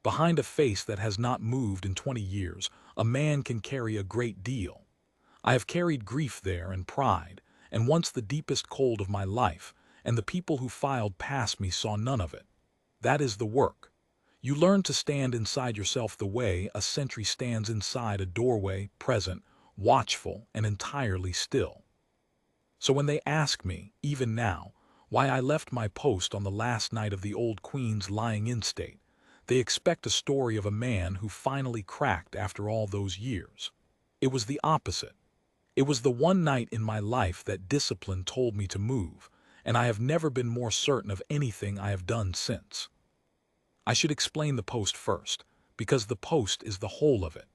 Behind a face that has not moved in 20 years, a man can carry a great deal. I have carried grief there and pride, and once the deepest cold of my life, and the people who filed past me saw none of it. That is the work. You learn to stand inside yourself the way a sentry stands inside a doorway, present, watchful, and entirely still. So when they ask me, even now, why I left my post on the last night of the old Queen's lying-in state, they expect a story of a man who finally cracked after all those years. It was the opposite. It was the one night in my life that discipline told me to move, and I have never been more certain of anything I have done since. I should explain the post first, because the post is the whole of it.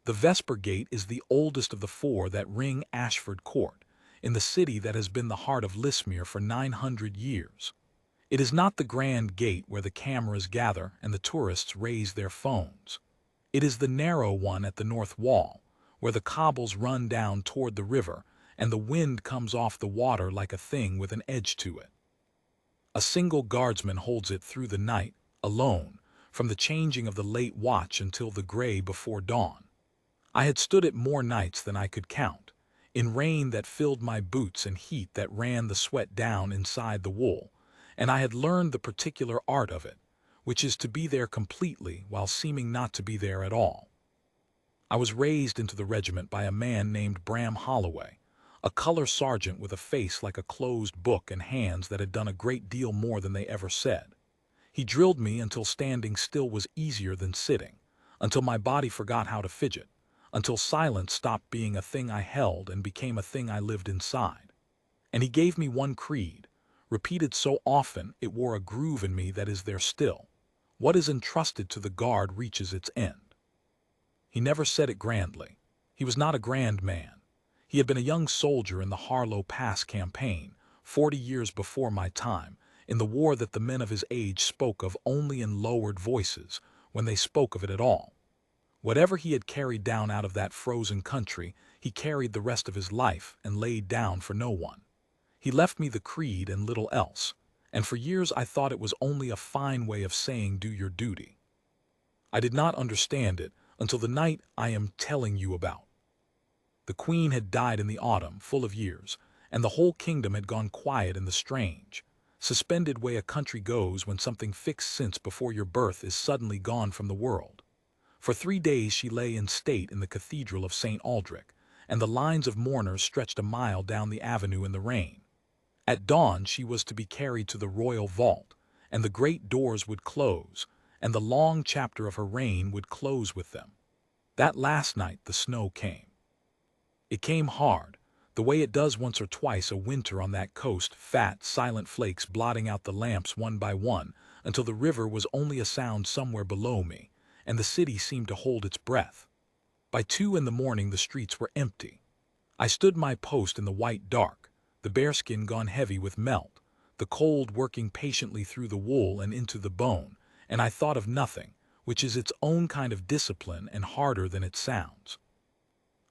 The Vesper Gate is the oldest of the four that ring Ashford Court, in the city that has been the heart of Lismere for 900 years. It is not the grand gate where the cameras gather and the tourists raise their phones. It is the narrow one at the north wall, where the cobbles run down toward the river and the wind comes off the water like a thing with an edge to it. A single guardsman holds it through the night, alone, from the changing of the late watch until the gray before dawn. I had stood it more nights than I could count, in rain that filled my boots and heat that ran the sweat down inside the wool, and I had learned the particular art of it, which is to be there completely while seeming not to be there at all. I was raised into the regiment by a man named Bram Holloway, a color sergeant with a face like a closed book and hands that had done a great deal more than they ever said. He drilled me until standing still was easier than sitting, until my body forgot how to fidget, until silence stopped being a thing I held and became a thing I lived inside. And he gave me one creed, repeated so often it wore a groove in me that is there still. What is entrusted to the guard reaches its end. He never said it grandly. He was not a grand man. He had been a young soldier in the Harlow Pass campaign, 40 years before my time, in the war that the men of his age spoke of only in lowered voices, when they spoke of it at all. Whatever he had carried down out of that frozen country, he carried the rest of his life and laid down for no one. He left me the creed and little else, and for years I thought it was only a fine way of saying do your duty. I did not understand it until the night I am telling you about. The Queen had died in the autumn, full of years, and the whole kingdom had gone quiet in the strange, suspended way a country goes when something fixed since before your birth is suddenly gone from the world. For 3 days she lay in state in the Cathedral of St. Aldrich, and the lines of mourners stretched a mile down the avenue in the rain. At dawn she was to be carried to the royal vault, and the great doors would close, and the long chapter of her reign would close with them. That last night the snow came. It came hard, the way it does once or twice a winter on that coast, fat, silent flakes blotting out the lamps one by one, until the river was only a sound somewhere below me, and the city seemed to hold its breath. By 2 in the morning the streets were empty. I stood my post in the white dark, the bearskin gone heavy with melt, the cold working patiently through the wool and into the bone, and I thought of nothing, which is its own kind of discipline and harder than it sounds.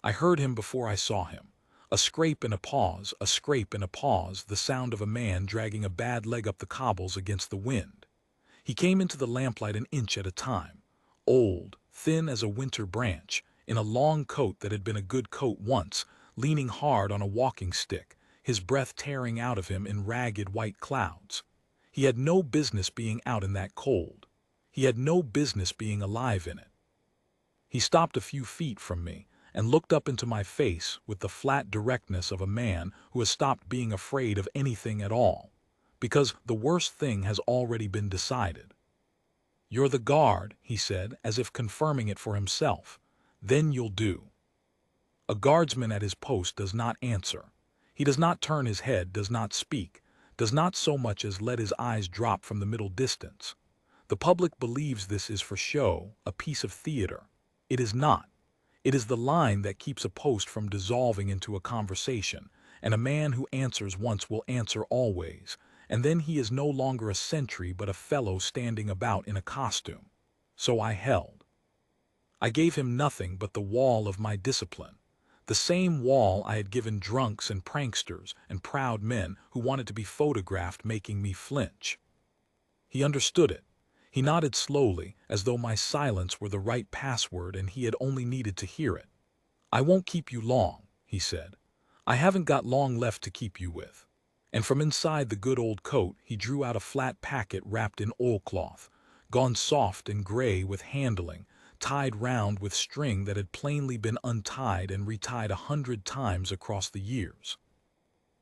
I heard him before I saw him. A scrape and a pause, a scrape and a pause, the sound of a man dragging a bad leg up the cobbles against the wind. He came into the lamplight an inch at a time, old, thin as a winter branch, in a long coat that had been a good coat once, leaning hard on a walking stick, his breath tearing out of him in ragged white clouds. He had no business being out in that cold. He had no business being alive in it. He stopped a few feet from me and looked up into my face with the flat directness of a man who has stopped being afraid of anything at all, because the worst thing has already been decided. "You're the guard," he said, as if confirming it for himself. "Then you'll do." A guardsman at his post does not answer. He does not turn his head, does not speak, does not so much as let his eyes drop from the middle distance. The public believes this is for show, a piece of theater. It is not. It is the line that keeps a post from dissolving into a conversation, and a man who answers once will answer always, and then he is no longer a sentry but a fellow standing about in a costume. So I held. I gave him nothing but the wall of my discipline, the same wall I had given drunks and pranksters and proud men who wanted to be photographed making me flinch. He understood it. He nodded slowly, as though my silence were the right password and he had only needed to hear it. "I won't keep you long," he said. "I haven't got long left to keep you with." And from inside the good old coat he drew out a flat packet wrapped in oilcloth, gone soft and gray with handling, tied round with string that had plainly been untied and retied 100 times across the years.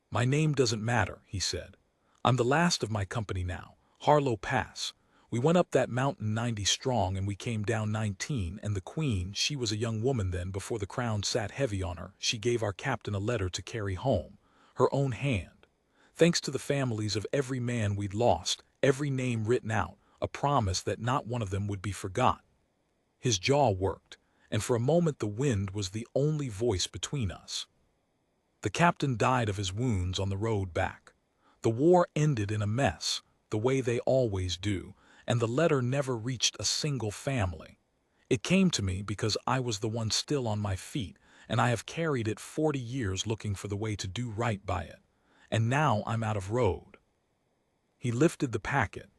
"My name doesn't matter," he said. "I'm the last of my company now, Harlow Pass. We went up that mountain 90 strong and we came down 19, and the Queen, she was a young woman then before the crown sat heavy on her, she gave our captain a letter to carry home, her own hand. Thanks to the families of every man we'd lost, every name written out, a promise that not one of them would be forgot." His jaw worked, and for a moment the wind was the only voice between us. The captain died of his wounds on the road back. The war ended in a mess, the way they always do, and the letter never reached a single family. It came to me because I was the one still on my feet, and I have carried it 40 years looking for the way to do right by it. And now I'm out of road. He lifted the packet.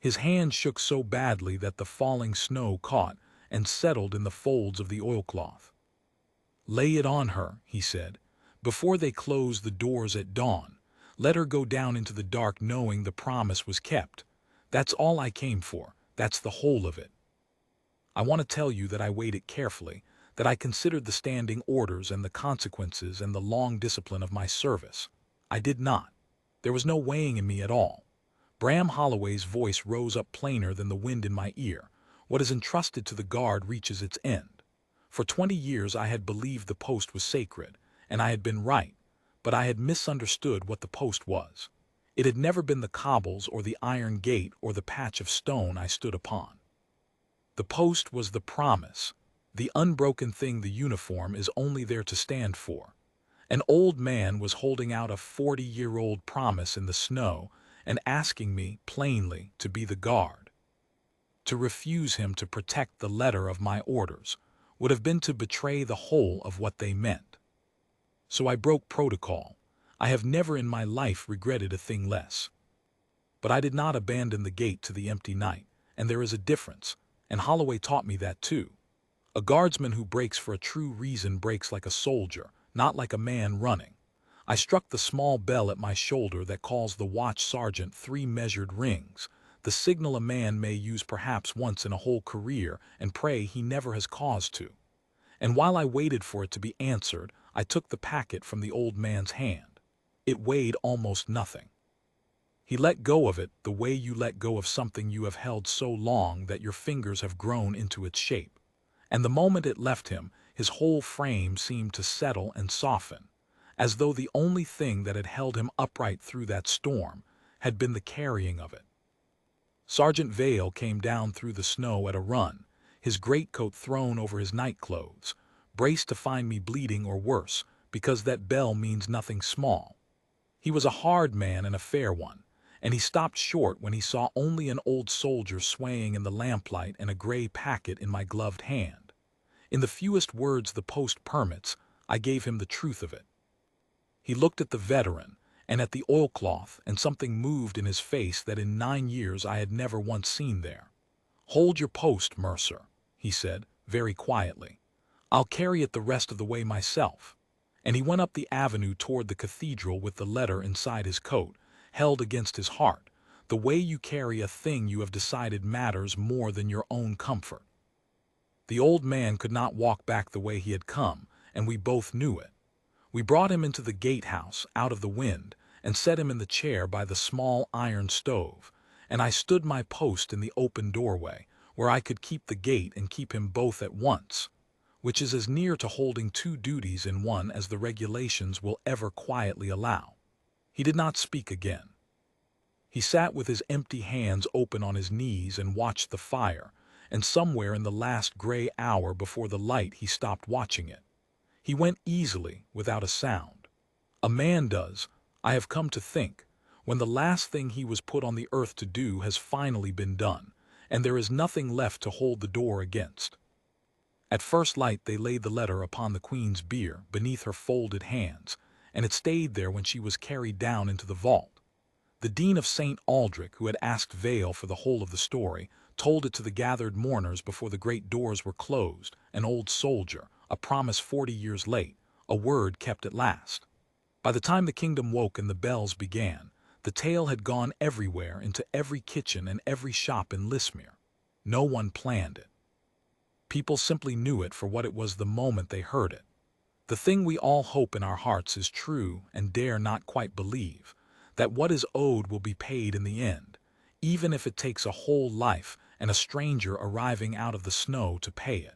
His hand shook so badly that the falling snow caught and settled in the folds of the oilcloth. "Lay it on her," he said, "before they close the doors at dawn. Let her go down into the dark knowing the promise was kept. That's all I came for. That's the whole of it. I want to tell you that I weighed it carefully, that I considered the standing orders and the consequences and the long discipline of my service. I did not. There was no weighing in me at all." Bram Holloway's voice rose up plainer than the wind in my ear. "What is entrusted to the guard reaches its end. For 20 years I had believed the post was sacred, and I had been right, but I had misunderstood what the post was. It had never been the cobbles or the iron gate or the patch of stone I stood upon. The post was the promise, the unbroken thing the uniform is only there to stand for. An old man was holding out a 40-year-old promise in the snow and asking me, plainly, to be the guard. To refuse him to protect the letter of my orders would have been to betray the whole of what they meant. So I broke protocol. I have never in my life regretted a thing less. But I did not abandon the gate to the empty night, and there is a difference, and Holloway taught me that too. A guardsman who breaks for a true reason breaks like a soldier, not like a man running. I struck the small bell at my shoulder that calls the watch sergeant 3 measured rings, the signal a man may use perhaps once in a whole career and pray he never has cause to. And while I waited for it to be answered, I took the packet from the old man's hand. It weighed almost nothing. He let go of it the way you let go of something you have held so long that your fingers have grown into its shape. And the moment it left him, his whole frame seemed to settle and soften, as though the only thing that had held him upright through that storm had been the carrying of it. Sergeant Vale came down through the snow at a run, his greatcoat thrown over his nightclothes, braced to find me bleeding or worse, because that bell means nothing small. He was a hard man and a fair one, and he stopped short when he saw only an old soldier swaying in the lamplight and a gray packet in my gloved hand. In the fewest words the post permits, I gave him the truth of it. He looked at the veteran and at the oilcloth, and something moved in his face that in 9 years I had never once seen there. "Hold your post, Mercer," he said, very quietly. "I'll carry it the rest of the way myself." And he went up the avenue toward the cathedral with the letter inside his coat, held against his heart, the way you carry a thing you have decided matters more than your own comfort. The old man could not walk back the way he had come, and we both knew it. We brought him into the gatehouse, out of the wind, and set him in the chair by the small iron stove, and I stood my post in the open doorway, where I could keep the gate and keep him both at once, which is as near to holding 2 duties in one as the regulations will ever quietly allow. He did not speak again. He sat with his empty hands open on his knees and watched the fire, and somewhere in the last gray hour before the light he stopped watching it. He went easily, without a sound. A man does, I have come to think, when the last thing he was put on the earth to do has finally been done, and there is nothing left to hold the door against. At first light they laid the letter upon the Queen's bier beneath her folded hands, and it stayed there when she was carried down into the vault. The Dean of St. Aldrich, who had asked Vale for the whole of the story, told it to the gathered mourners before the great doors were closed, an old soldier, a promise 40 years late, a word kept at last. By the time the kingdom woke and the bells began, the tale had gone everywhere, into every kitchen and every shop in Lismere. No one planned it. People simply knew it for what it was the moment they heard it. The thing we all hope in our hearts is true and dare not quite believe, that what is owed will be paid in the end, even if it takes a whole life and a stranger arriving out of the snow to pay it.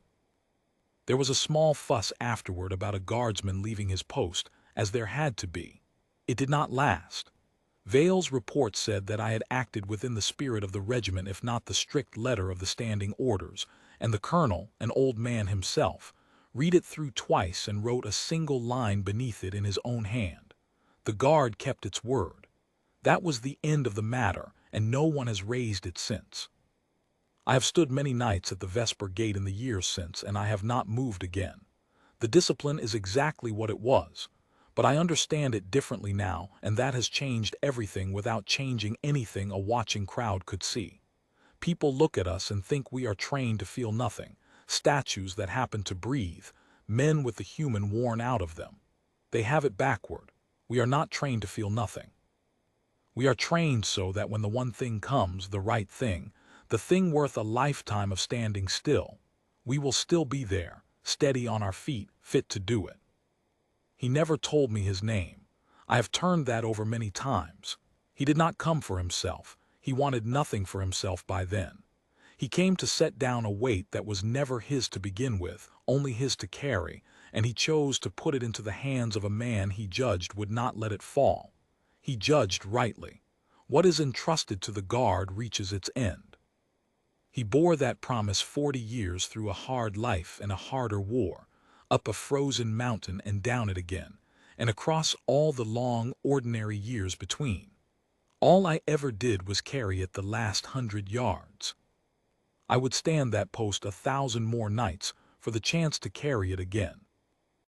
There was a small fuss afterward about a guardsman leaving his post, as there had to be. It did not last. Vale's report said that I had acted within the spirit of the regiment, if not the strict letter of the standing orders, and the colonel, an old man himself, read it through twice and wrote a single line beneath it in his own hand. The guard kept its word. That was the end of the matter, and no one has raised it since. I have stood many nights at the Vesper Gate in the years since, and I have not moved again. The discipline is exactly what it was, but I understand it differently now, and that has changed everything without changing anything a watching crowd could see. People look at us and think we are trained to feel nothing, statues that happen to breathe, men with the human worn out of them. They have it backward. We are not trained to feel nothing. We are trained so that when the one thing comes, the right thing, the thing worth a lifetime of standing still, we will still be there, steady on our feet, fit to do it. He never told me his name. I have turned that over many times. He did not come for himself. He wanted nothing for himself by then. He came to set down a weight that was never his to begin with, only his to carry, and he chose to put it into the hands of a man he judged would not let it fall. He judged rightly. What is entrusted to the guard reaches its end. He bore that promise 40 years through a hard life and a harder war, up a frozen mountain and down it again, and across all the long, ordinary years between. All I ever did was carry it the last 100 yards. I would stand that post 1,000 more nights for the chance to carry it again.